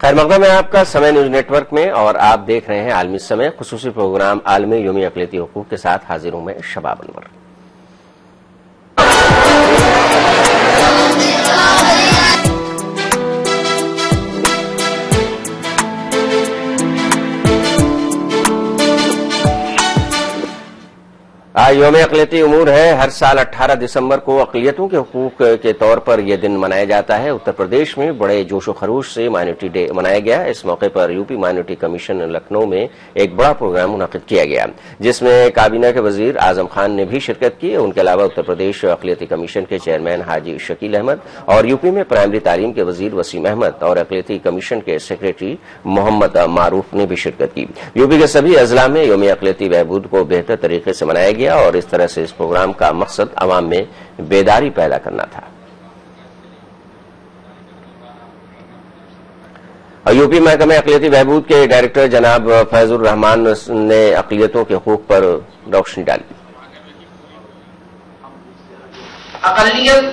خیر مقدم ہے آپ کا سمے نیوز نیٹ ورک میں، اور آپ دیکھ رہے ہیں عالمی سمے، خصوصی پروگرام عالمی یوم اقلیتی حقوق کے ساتھ حاضر ہوں میں شباب انور۔ یوم اقلیتی امور ہے۔ ہر سال 18 دسمبر کو اقلیتوں کے حقوق کے طور پر یہ دن منایا جاتا ہے۔ اتر پردیش میں بڑے جوش و خروش سے مائنورٹی ڈے منایا گیا۔ اس موقع پر U P minority commission Lucknow میں ایک بڑا پروگرام منعقد کیا گیا، جس میں کابینہ کے وزیر اعظم خان نے بھی شرکت کی۔ ان کے علاوہ اتر پردیش اقلیتی کمیشن کے چیئرمین حاجی شکیل احمد اور یو پی میں پرائمری تعلیم کے وزیر وسیم احمد اور اقلیتی کمیشن کے سیکریٹری محمد معروف نے بھی شرکت کی۔ یو پی کے سبھی اضلاع میں یوم اقلیتی بہبود کو بہتر طریقے سے منایا گیا، اور اس طرح سے اس پروگرام کا مقصد عوام میں بیداری پیدا کرنا تھا۔ یو پی محکمہ اقلیتی بہبود کے ڈائریکٹر جناب فیض الرحمان نے اقلیتوں کے حقوق پر روشنی ڈالی۔ اقلیت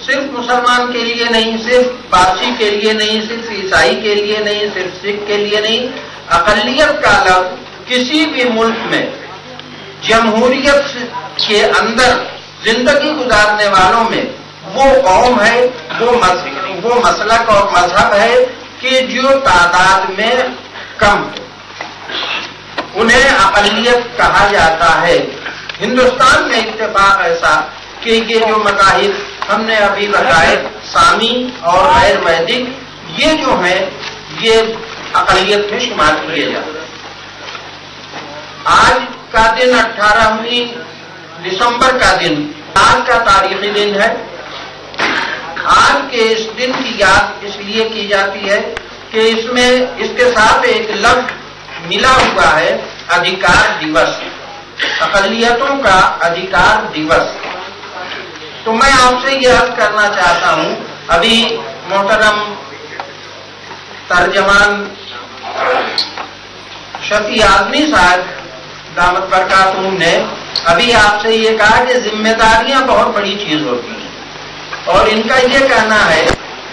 صرف مسلمان کے لیے نہیں، صرف پارسی کے لیے نہیں، صرف عیسائی کے لیے نہیں، صرف سکھ کے لیے نہیں، اقلیت کا لفظ کسی بھی ملک میں جمہوریت کے اندر زندگی گزارنے والوں میں وہ قوم ہے، وہ مسلک اور مذہب ہے کہ جو تعداد میں کم ہے، انہیں اقلیت کہا جاتا ہے۔ ہندوستان میں اتفاق ایسا کہ یہ جو مذاہب ہم نے ابھی بتائے، سامی اور غیر ویدک، یہ جو ہیں یہ اقلیت میں شمار کیے جاتے ہیں۔ آج کا دن 18 دسمبر کا دن آج کا تاریخی دن ہے۔ آج کے اس دن کی یاد اس لیے کی جاتی ہے کہ اس کے ساتھ ایک لفظ ملا ہوا ہے، ادھیکار دیوس، اقلیتوں کا ادھیکار دیوس۔ تو میں آپ سے یہ عرض کرنا چاہتا ہوں، ابھی محترم ترجمان شفیع اعظمی صاحب دامت برکاتہم نے ابھی آپ سے یہ کہا کہ ذمہ داریاں بہت بڑی چیز ہوتی ہیں، اور ان کا یہ کہنا ہے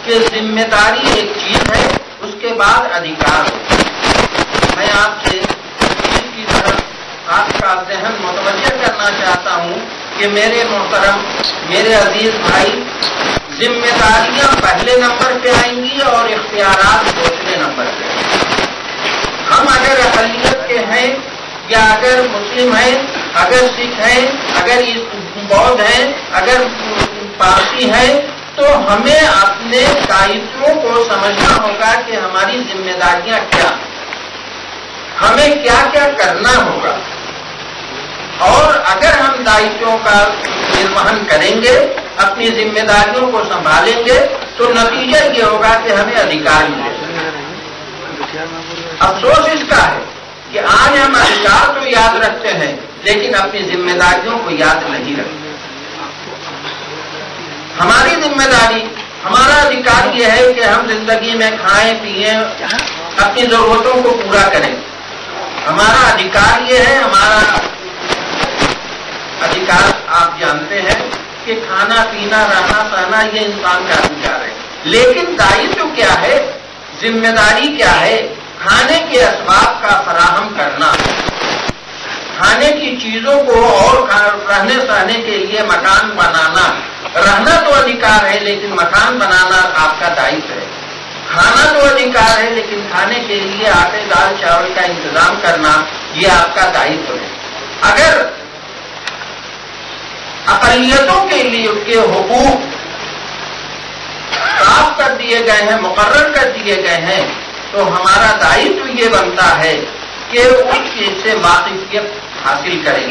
کہ ذمہ داری ایک چیز ہے، اس کے بعد ادھیکار ہے۔ میں آپ سے اس کی طرف آپ کا ذہن متوجہ کرنا چاہتا ہوں کہ میرے محترم، میرے عزیز بھائی، ذمہ داریاں پہلے نمبر پہ آئیں گی اور اختیارات دوسرے نمبر پہ۔ ہم اگر اقلیت کے ہیں، یا اگر مسلم ہیں، اگر سکھ ہیں، اگر بودھ ہیں، اگر پارسی ہیں، تو ہمیں اپنے دائتوں کو سمجھنا ہوگا کہ ہماری ذمہ داریاں کیا، ہمیں کیا کیا کرنا ہوگا، اور اگر ہم دائتوں کا نروہن کریں گے، اپنی ذمہ داریوں کو سنبھالیں گے، تو نتیجہ یہ ہوگا کہ ہمیں ادھیکار ملے گا۔ افسوس اس کا ہے کہ آج ہم ادھیکار تو یاد رکھتے ہیں، لیکن اپنی ذمہ داریوں کو یاد نہیں رکھتے۔ ہماری ذمہ داری، ہمارا ادھیکار یہ ہے کہ ہم زندگی میں کھائیں پیئیں، اپنی ضرورتوں کو پورا کریں۔ ہمارا ادھیکار یہ ہے، ہمارا ادھیکار آپ جانتے ہیں کہ کھانا پینا، رہنا سہنا یہ انسان کا ادھیکار ہے، لیکن دائتو کیا ہے، ذمہ داری کیا ہے؟ کھانے کے اسباب کا فراہم کرنا، کھانے کی چیزوں کو اور رہنے سہنے کے لیے مکان بنانا۔ رہنا تو ادھیکار ہے، لیکن مکان بنانا آپ کا دائتو ہے۔ کھانا تو ادھیکار ہے، لیکن کھانے کے لیے آٹے دال چاول کا انتظام کرنا یہ آپ کا دائتو ہے۔ اگر اقلیتوں کے لیے کے حقوق صاف کر دیے گئے ہیں، مقرر کر دیے گئے ہیں، تو ہمارا دائتو یہ بنتا ہے کہ اس چیز سے واقفیت حاصل کریں،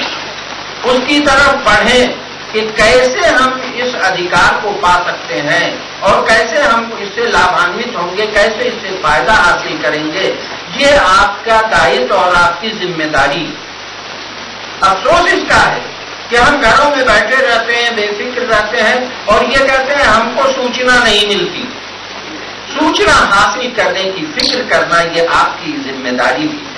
اس کی طرف بڑھیں کہ کیسے ہم اس ادھیکار کو پا سکتے ہیں اور کیسے ہم اس سے لابھانوت ہوں گے، کیسے اس سے فائدہ حاصل کریں گے۔ یہ آپ کا دائتو اور آپ کی ذمہ داری۔ افسوس اس کا ہے کہ ہم گھروں میں بیٹھے رہتے ہیں، بے فکر رہتے ہیں، اور یہ کہتے ہیں ہم کو سوچنا نہیں ملتی۔ سوچنا حاصل کرنے کی فکر کرنا یہ آپ کی ذمہ داری بھی ہے۔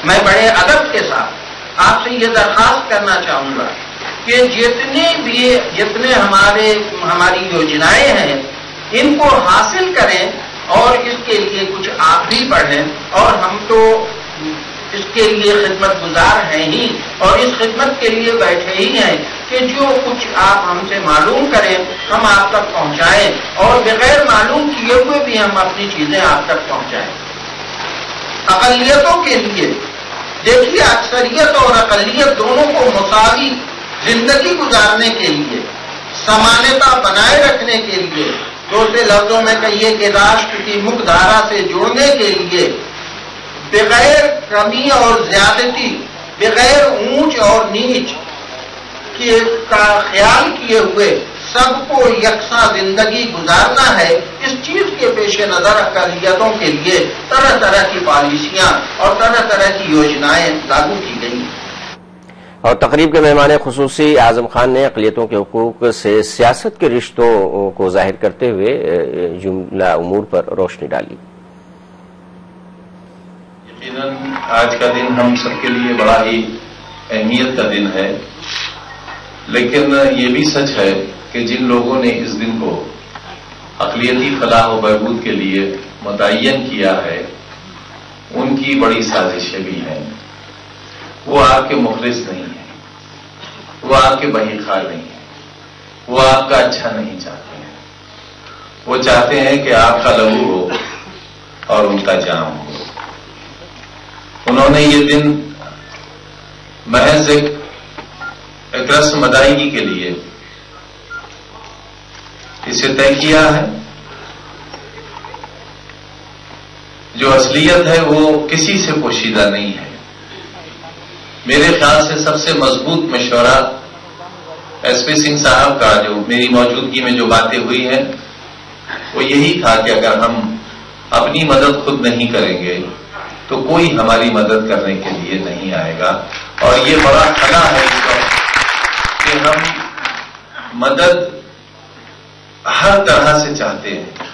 میں بڑے ادب کے ساتھ آپ سے یہ درخواست کرنا چاہوں گا کہ جتنے ہماری یوجنائیں ہیں ان کو حاصل کریں، اور اس کے لیے کچھ آپ بھی پڑھیں، اور ہم تو اس کے لیے خدمت گزار ہیں ہی، اور اس خدمت کے لیے بیٹھے ہی ہیں کہ جو کچھ آپ ہم سے معلوم کریں ہم آپ تک پہنچائیں، اور بغیر معلوم کیے ہوئے بھی ہم اپنی چیزیں آپ تک پہنچائیں۔ اقلیتوں کے لیے دیکھیے، اکثریت اور اقلیت دونوں کو مساوی زندگی گزارنے کے لیے، سمانتا بنائے رکھنے کے لیے، دوسرے لفظوں میں کہیے کہ راشٹر کی مکھ دھارا سے جوڑنے کے لیے، بغیر کمی اور زیادتی، بغیر اونچ اور نیچ کا خیال کیے ہوئے سب کو یکساں زندگی گزارنا ہے۔ اس چیز کے پیش نظر اقلیتوں کے لیے طرح طرح کی پالیسیاں اور طرح طرح کی یوجنائیں لاگو کی گئی۔ اور تقریب کے مہمان خصوصی اعظم خان نے اقلیتوں کے حقوق سے سیاست کے رشتوں کو ظاہر کرتے ہوئے جملہ امور پر روشنی ڈالی۔ یقیناً آج کا دن ہم سب کے لیے بڑا ہی اہمیت کا دن ہے، لیکن یہ بھی سچ ہے کہ جن لوگوں نے اس دن کو اقلیتی فلاح و بہبود کے لیے متعین کیا ہے ان کی بڑی سازشیں بھی ہیں۔ وہ آپ کے مخلص نہیں ہیں، وہ آپ کے بہی خال نہیں ہیں، وہ آپ کا اچھا نہیں چاہتے ہیں، وہ چاہتے ہیں کہ آپ کا لہو ہو اور ان کا جام ہو۔ انہوں نے یہ دن محض ایک رسم ادائیگی کے لیے اسے طے کیا ہے۔ جو اصلیت ہے وہ کسی سے پوشیدہ نہیں ہے۔ میرے خیال سے سب سے مضبوط مشورہ ایس پی سنگھ صاحب کا جو میری موجودگی میں جو باتیں ہوئی ہیں وہ یہی تھا کہ اگر ہم اپنی مدد خود نہیں کریں گے تو کوئی ہماری مدد کرنے کے لیے نہیں آئے گا، اور یہ بڑا خلا ہے اس وقت کہ ہم مدد ہر طرح سے چاہتے ہیں،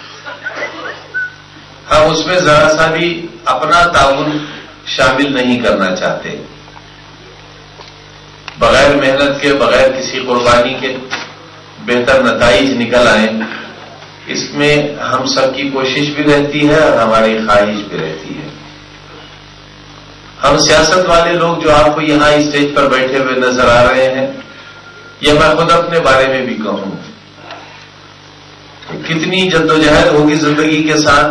ہم اس میں ذرا سا بھی اپنا تعاون شامل نہیں کرنا چاہتے۔ بغیر محنت کے، بغیر کسی قربانی کے بہتر نتائج نکل آئیں، اس میں ہم سب کی کوشش بھی رہتی ہے اور ہماری خواہش بھی رہتی ہے۔ ہم سیاست والے لوگ جو آپ کو یہاں اسٹیج پر بیٹھے ہوئے نظر آ رہے ہیں، یہ میں خود اپنے بارے میں بھی کہوں، کتنی جدوجہد ہوگی زندگی کے ساتھ،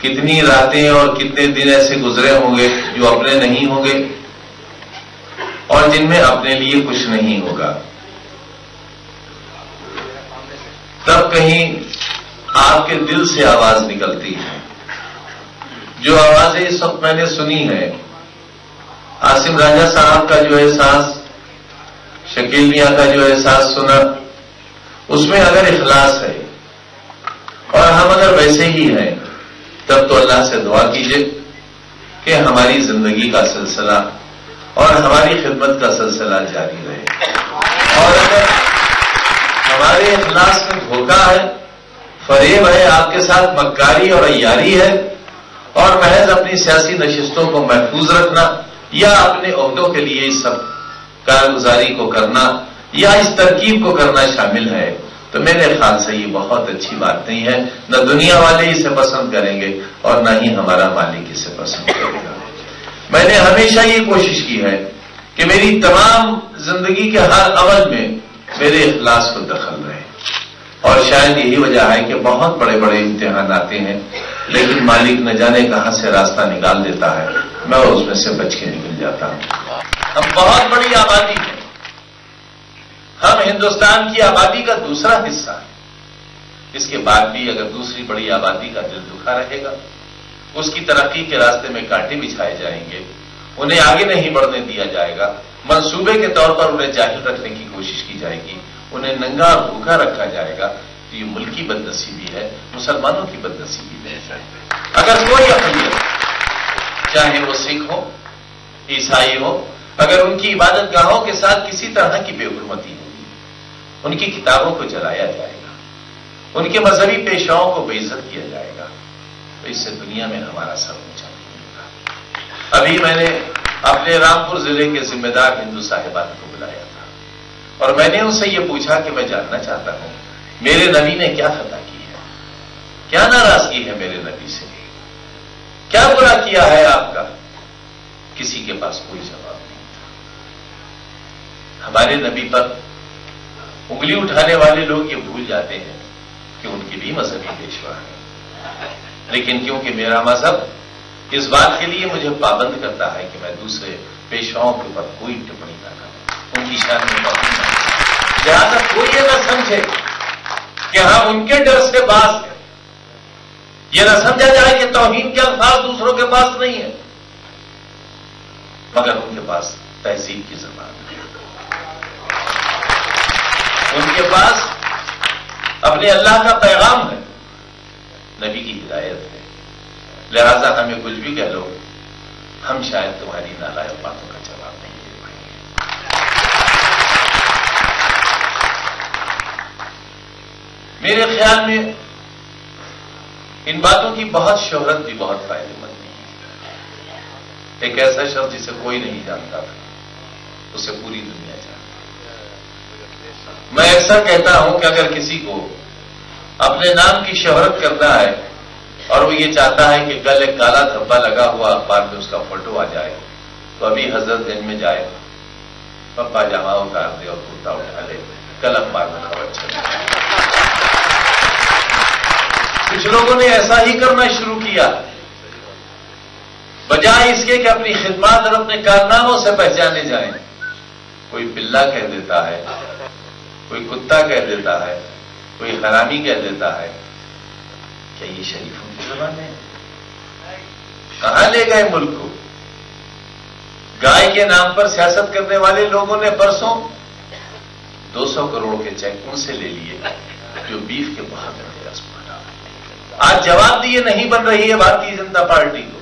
کتنی راتیں اور کتنے دن ایسے گزرے ہوں گے جو اپنے نہیں ہوں گے اور جن میں اپنے لیے کچھ نہیں ہوگا۔ تب کہیں آپ کے دل سے آواز نکلتی ہے۔ جو آوازیں اس وقت میں نے سنی ہے، عاصم راجہ صاحب کا جو احساس، شکیل میاں کا جو احساس سنا، اس میں اگر اخلاص ہے اور ہم اگر ویسے ہی ہیں تب تو اللہ سے دعا کیجئے کہ ہماری زندگی کا سلسلہ اور ہماری خدمت کا سلسلہ جاری رہے، اور اگر ہمارے اخلاص میں دھوکہ ہے، فریب ہے، آپ کے ساتھ مکاری اور عیاری ہے، اور محض اپنی سیاسی نشستوں کو محفوظ رکھنا یا اپنے عہدوں کے لیے اس سب کارگزاری کو کرنا یا اس ترکیب کو کرنا شامل ہے، تو میرے خیال سے یہ بہت اچھی بات نہیں ہے۔ نہ دنیا والے اسے پسند کریں گے اور نہ ہی ہمارا مالک اسے پسند کرے گا۔ میں نے ہمیشہ یہ کوشش کی ہے کہ میری تمام زندگی کے ہر عمل میں میرے اخلاص کو دخل رہے، اور شاید یہی وجہ ہے کہ بہت بڑے بڑے امتحان آتے ہیں لیکن مالک نہ جانے کہاں سے راستہ نکال دیتا ہے، میں اس میں سے بچ کے نکل جاتا ہوں۔ ہم بہت بڑی آبادی ہیں، ہم ہندوستان کی آبادی کا دوسرا حصہ ہے، اس کے بعد بھی اگر دوسری بڑی آبادی کا دل دکھا رہے گا، اس کی ترقی کے راستے میں کانٹے بچھائے جائیں گے، انہیں آگے نہیں بڑھنے دیا جائے گا، منصوبے کے طور پر انہیں جاہل رکھنے کی کوشش کی جائے گی، انہیں ننگا اور بھوکا رکھا جائے گا، تو یہ ملک کی بدنصیبی ہے، مسلمانوں کی بدنصیبی ہے۔ اگر کوئی اقلیت، چاہے وہ سکھ ہو، عیسائی ہو، اگر ان کی عبادت گاہوں کے ساتھ کسی طرح کی بے حرمتی ہوگی، ان کی کتابوں کو جلایا جائے گا، ان کے مذہبی پیشواؤں کو بے عزت کیا جائے گا، تو اس سے دنیا میں ہمارا سر اونچا نہیں ہوگا۔ ابھی میں نے اپنے رامپور ضلع کے ذمہ دار ہندو صاحبان کو بلایا تھا اور میں نے ان سے یہ پوچھا کہ میں جاننا چاہتا ہوں میرے نبی نے کیا خطا کی ہے کیا ناراضگی ہے میرے نبی سے؟ کیا برا کیا ہے آپ کا؟ کسی کے پاس کوئی جواب نہیں تھا۔ ہمارے نبی پر انگلی اٹھانے والے لوگ یہ بھول جاتے ہیں کہ ان کی بھی مذہبی پیشوا ہے، لیکن کیونکہ میرا مذہب اس بات کے لیے مجھے پابند کرتا ہے کہ میں دوسرے پیشواؤں کے اوپر کوئی ٹپڑی نہ کروں، ان کی شان میں پابند نہ کروں، لہٰذا کوئی یہ نہ سمجھے کہ ہم ان کے ڈر سے باز ہیں، یہ نہ سمجھا جائے کہ توہین کے الفاظ دوسروں کے پاس نہیں ہے، مگر ان کے پاس تہذیب کی زبان ہے، ان کے پاس اپنے اللہ کا پیغام ہے، نبی کی ہدایت ہے، لہذا ہمیں کچھ بھی کہہ لو، ہم شاید تمہاری نالائق باتوں کا جواب نہیں دے پائیں گے۔ میرے خیال میں ان باتوں کی بہت شہرت بھی بہت فائدے مند نہیں ہے۔ ایک ایسا شخص جسے کوئی نہیں جانتا تھا، اسے پوری دنیا جانتی ہے۔ میں اکثر کہتا ہوں کہ اگر کسی کو اپنے نام کی شہرت کرنا ہے اور وہ یہ چاہتا ہے کہ گل ایک کالا دھبا لگا ہوا اخبار میں اس کا فوٹو آ جائے، تو ابھی حضرت گنج میں جائے، پپا جامع اتار دے اور کرتا اٹھا لے، کل اخبار میں خبر چلے۔ کچھ لوگوں نے ایسا ہی کرنا شروع کیا، بجائے اس کے کہ اپنی خدمات اور اپنے کارناموں سے پہچانے جائیں۔ کوئی بلا کہہ دیتا ہے، کوئی کتا کہہ دیتا ہے، کوئی حرامی کہہ دیتا ہے۔ کیا یہ شریفوں کی زبان ہے؟ کہاں لے گئے ملک کو؟ گائے کے نام پر سیاست کرنے والے لوگوں نے پرسوں 200 کروڑ کے چیک ان سے لے لیے جو بیف کے بہت بڑے اسپتال۔ آج جواب دیے نہیں بن رہی ہے بھارتیہ جنتا پارٹی کو۔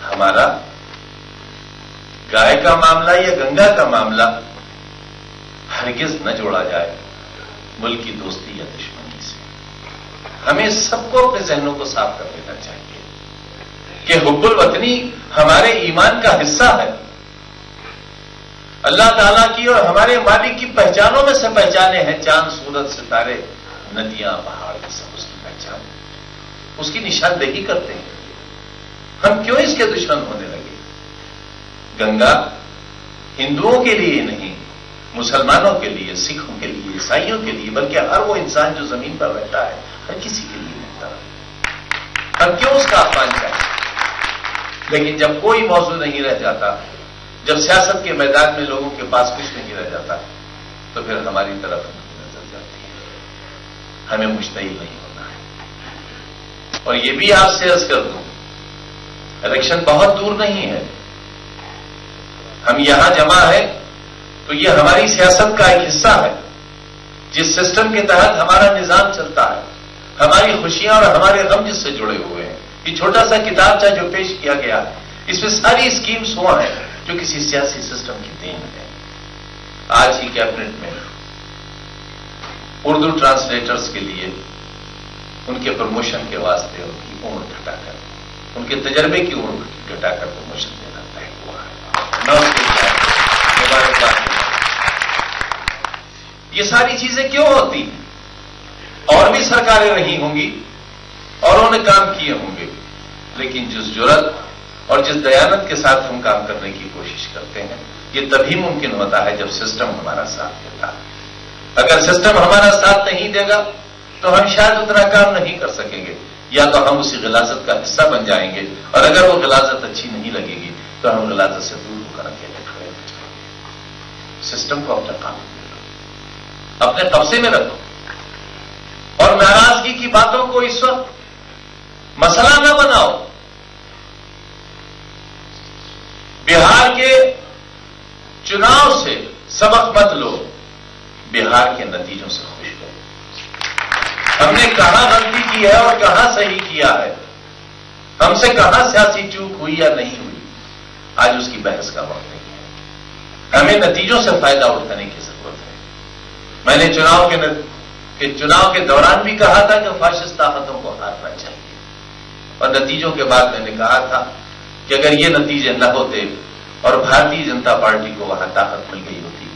ہمارا گائے کا معاملہ یا گنگا کا معاملہ ہرگز نہ جوڑا جائے ملک کی دوستی یا دشمنی سے۔ ہمیں سب کو اپنے ذہنوں کو صاف کر لینا چاہیے کہ حب الوطنی ہمارے ایمان کا حصہ ہے۔ اللہ تعالیٰ کی اور ہمارے مالک کی پہچانوں میں سے پہچانے ہیں چاند، سورج، ستارے، ندیاں، پہاڑ، سب اس کی پہچان، اس کی نشاندہی کرتے ہیں۔ ہم کیوں اس کے دشمن ہونے لگے؟ گنگا ہندوؤں کے لیے نہیں، مسلمانوں کے لیے، سکھوں کے لیے، عیسائیوں کے لیے، بلکہ ہر وہ انسان جو زمین پر رہتا ہے، ہر کسی کے لیے رہتا ہے۔ ہم کیوں اس کا احترام کریں؟ لیکن جب کوئی موضوع نہیں رہ جاتا، جب سیاست کے میدان میں لوگوں کے پاس کچھ نہیں رہ جاتا، تو پھر ہماری طرف نظر جاتی ہے۔ ہمیں مشتعل نہیں ہونا ہے۔ اور یہ بھی آپ سے عرض کر دوں، الیکشن بہت دور نہیں ہے۔ ہم یہاں جمع ہیں تو یہ ہماری سیاست کا ایک حصہ ہے، جس سسٹم کے تحت ہمارا نظام چلتا ہے، ہماری خوشیاں اور ہمارے غم جس سے جڑے ہوئے ہیں۔ یہ چھوٹا سا کتابچہ جو پیش کیا گیا، اس میں ساری اسکیمز ہوا ہیں جو کسی سیاسی سسٹم کی دین ہے۔ آج ہی کیبنٹ میں اردو ٹرانسلیٹرز کے لیے ان کے پروموشن کے واسطے ان کی عمر گھٹا کر، ان کے تجربے کی عمر گھٹا کر پروموشن دینا طے ہوا ہے۔ میں اس کے لیے مبارکباد۔ یہ ساری چیزیں کیوں ہوتی ہیں؟ اور بھی سرکاریں رہی ہوں گی، اوروں نے کام کیے ہوں گے، لیکن جس جرات اور جس دیانت کے ساتھ ہم کام کرنے کی کوشش کرتے ہیں، یہ تبھی ممکن ہوتا ہے جب سسٹم ہمارا ساتھ دیتا ہے۔ اگر سسٹم ہمارا ساتھ نہیں دے گا تو ہم شاید اتنا کام نہیں کر سکیں گے، یا تو ہم اسی غلاظت کا حصہ بن جائیں گے، اور اگر وہ غلاظت اچھی نہیں لگے گی تو ہم غلاظت سے دور ہو کر اکیلے کھڑے ہو جائیں گے۔ سسٹم کو اپنا کام میں رکھو، اپنے قبضے میں رکھو، اور ناراضگی کی باتوں کو اس وقت مسئلہ نہ بناؤ۔ بہار کے چناؤ سے سبق مت لو، بہار کے نتیجوں سے خوش ہو۔ ہم نے کہاں غلطی کی ہے اور کہاں صحیح کیا ہے، ہم سے کہاں سیاسی چوک ہوئی یا نہیں ہوئی، آج اس کی بحث کا وقت نہیں ہے۔ ہمیں نتیجوں سے فائدہ اٹھانے کی ضرورت ہے۔ میں نے چناؤ کے دوران بھی کہا تھا کہ فاشسٹ طاقتوں کو ہارنا چاہیے، اور نتیجوں کے بعد میں نے کہا تھا کہ اگر یہ نتیجے نہ ہوتے اور بھارتیہ جنتا پارٹی کو وہاں طاقت مل گئی ہوتی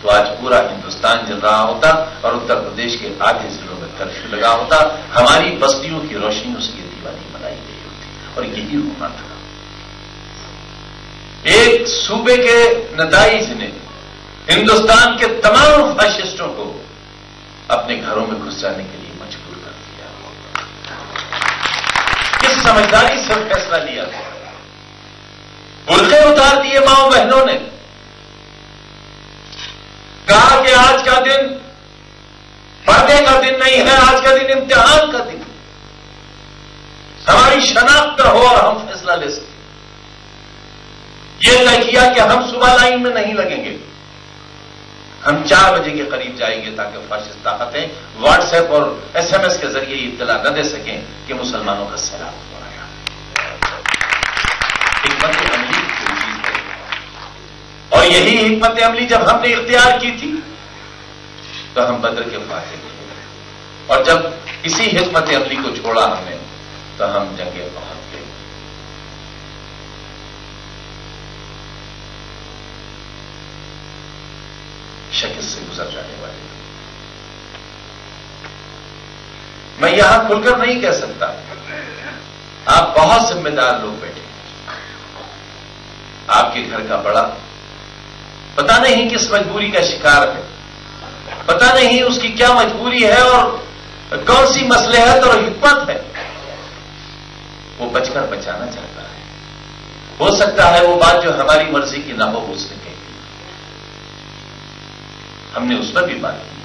تو آج پورا ہندوستان جل رہا ہوتا اور اتر پردیش کے آدھے ضلعوں میں کرفیو لگا ہوتا, ہماری بستیوں کی روشنی اس کی دیوالی منائی گئی ہوتی, اور یہی ہونا تھا. ایک صوبے کے نتائج نے ہندوستان کے تمام فاشسٹوں کو اپنے گھروں میں گھس جانے کے لیے مجبور کر دیا. کس سمجھداری سے فیصلہ لیا گیا؟ برقعے اتار دیے ماؤں بہنوں نے, کہا کہ آج کا دن پردے کا دن نہیں ہے, آج کا دن امتحان کا دن, ہماری شناخت ہو اور ہم فیصلہ لے سکیں. یہ طے کیا کہ ہم صبح لائن میں نہیں لگیں گے, ہم 4 بجے کے قریب جائیں گے تاکہ فاشسٹ طاقتیں واٹس ایپ اور SMS کے ذریعے اطلاع نہ دے سکیں کہ مسلمانوں کا سیلاب ہو رہا ہے. حکمت عملی کوئی چیز ہے, اور یہی حکمت عملی جب ہم نے اختیار کی تھی تو ہم بدر کے فاتح تھے, اور جب اسی حکمت عملی کو چھوڑا ہم نے تو ہم جنگیں پہنچ گئے. شکست سے گزر جانے والے. میں یہاں کھل کر نہیں کہہ سکتا, آپ بہت ذمہ دار لوگ بیٹھے, آپ کے گھر کا بڑا پتہ نہیں کس مجبوری کا شکار ہے, پتہ نہیں اس کی کیا مجبوری ہے اور کون سی مصلحت اور حکمت ہے, وہ بچ کر بچانا چاہتا ہے. ہو سکتا ہے وہ بات جو ہماری مرضی کی نہ ہو اس نے کہی, ہم نے اس پر بھی بات کی ہے,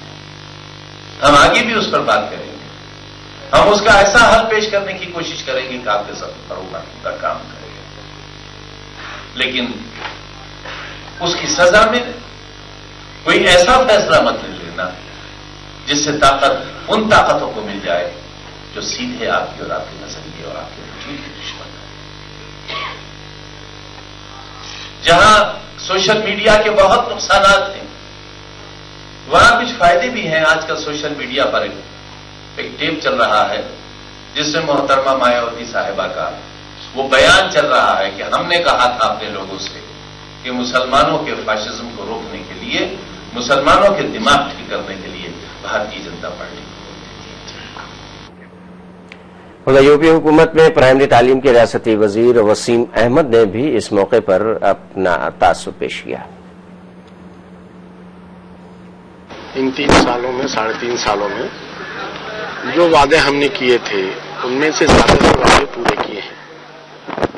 ہم آگے بھی اس پر بات کریں گے, ہم اس کا ایسا حل پیش کرنے کی کوشش کریں گے کہ آپ کے ساتھ فروغ کا کام کریں گے. لیکن اس کی سزا میں کوئی ایسا فیصلہ مت لے لینا جس سے طاقت ان طاقتوں کو مل جائے جو سیدھے آپ کی اور آپ کے نظریے اور آپ کے وجود کے دشمن ہے. جہاں سوشل میڈیا کے بہت نقصانات ہیں, وہاں کچھ فائدے بھی ہیں. آج کل سوشل میڈیا پر ایک ٹیپ چل رہا ہے جس سے محترمہ مایاوتی صاحبہ کا وہ بیان چل رہا ہے کہ ہم نے کہا تھا اپنے لوگوں سے کہ مسلمانوں کے فاشزم کو روکنے کے لیے, مسلمانوں کے دماغ ٹھیک کرنے کے لیے بھارتیہ جنتا پارٹی کو. یوپی حکومت میں پرائمری تعلیم کے ریاستی وزیر وسیم احمد نے بھی اس موقع پر اپنا تاثر پیش کیا. ان 3 سالوں میں 3.5 سالوں میں جو وعدے ہم نے کیے تھے ان میں سے زیادہ سے وعدے پورے کیے ہیں,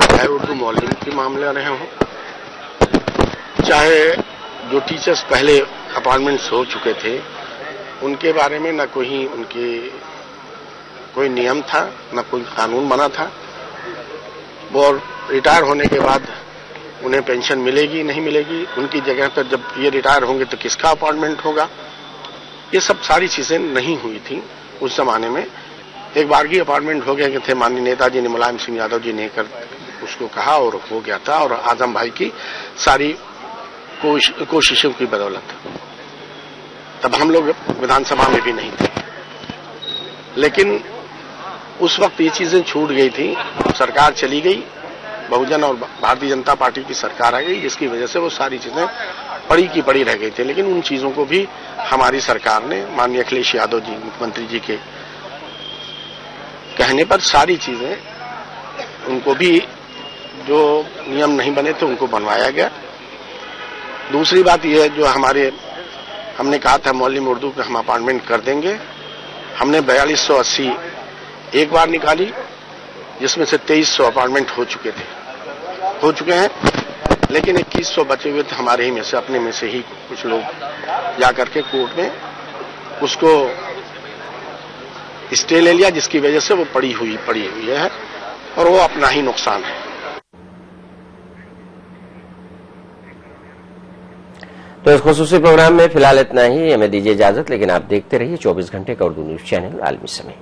چاہے اردو معلم کے معاملے رہے ہوں, چاہے جو ٹیچرز پہلے اپائنٹمنٹس ہو چکے تھے ان کے بارے میں نہ کوئی نیم تھا نہ کوئی قانون بنا تھا, وہ ریٹائر ہونے کے بعد انہیں پینشن ملے گی نہیں ملے گی, ان کی جگہ پر جب یہ ریٹائر ہوں گے تو کس کا اپائنٹمنٹ ہوگا, یہ سب ساری چیزیں نہیں ہوئی تھیں اس زمانے میں. ایک بارگی اپائنٹمنٹ ہو گیا کہ تھے ماننی نیتا جی نے ملائم سنگھ یادو جی نے کر اس کو کہا اور ہو گیا تھا, اور اعظم بھائی کی ساری کوششوں کی بدولت. تب ہم لوگ ودھان سبھا میں بھی نہیں تھے, لیکن اس وقت یہ چیزیں چھوٹ گئی تھیں. سرکار چلی گئی, بہوجن اور بھارتیہ جنتا پارٹی کی سرکار آ گئی, جس کی وجہ سے وہ ساری چیزیں پڑی کی پڑی رہ گئی تھی. لیکن ان چیزوں کو بھی ہماری سرکار نے ماننی اکھلیش یادو جی مکھ منتری جی کے کہنے پر ساری چیزیں ان کو بھی جو نیم نہیں بنے تھے ان کو بنوایا گیا. دوسری بات یہ ہے جو ہم نے کہا تھا معلم اردو کے ہم اپائنٹمنٹ کر دیں گے, ہم نے 4280 ایک بار نکالی جس میں سے 2300 اپائنٹمنٹ ہو چکے ہیں, لیکن 2100 بچے ہوئے تھے ہمارے ہی میں سے, اپنے میں سے ہی کچھ لوگ جا کر کے کورٹ میں اس کو اسٹے لے لیا, جس کی وجہ سے وہ پڑی ہوئی ہے اور وہ اپنا ہی نقصان ہے. تو اس خصوصی پروگرام میں فی الحال اتنا ہی, ہمیں دیجیے اجازت, لیکن آپ دیکھتے رہیے 24 گھنٹے کا اردو نیوز چینل عالمی سمیع.